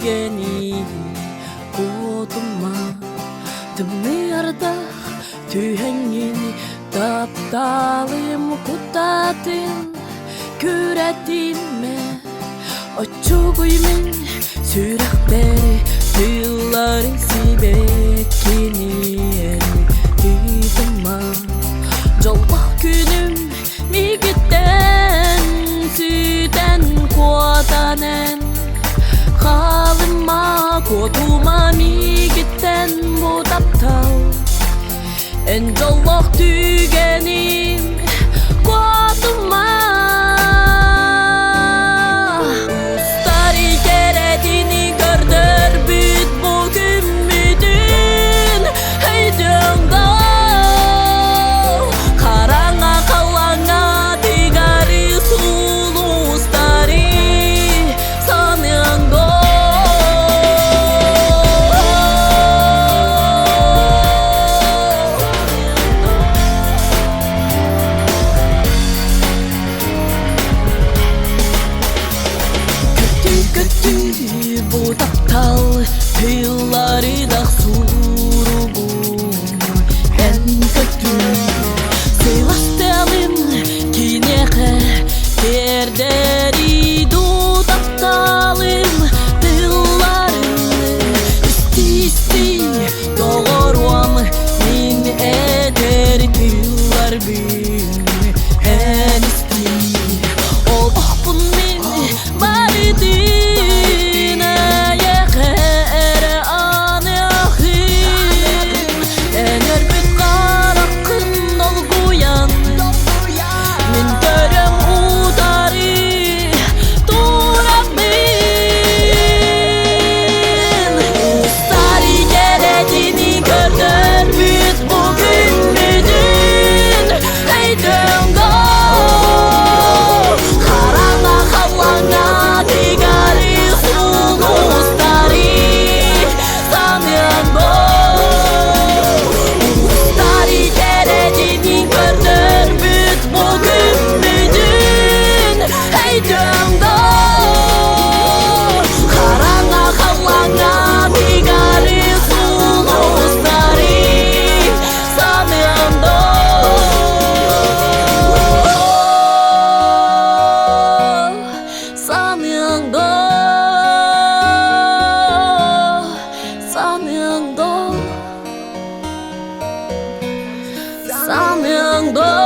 tügeni koduma Dımırda tühengini taptalım kutatin küretime Açuguymin sürekleri yılların sibekini Didima Jolbah günüm mi gitten süten kuatanen Kalıma koduma mi gitten bu taptal En jolbah tügenim koduma Ustari geredini gördür büt bugün müdün Hey dönga Karanga kalanga tigari sulu ustari Sanyango Bu taptal yılları da surubum En kötü Sevastalım kineke Derderi du taptalım Yıllarım İsti doğuruam Min eder yıllar bin En isti Ol ahbun min baridi Samyang do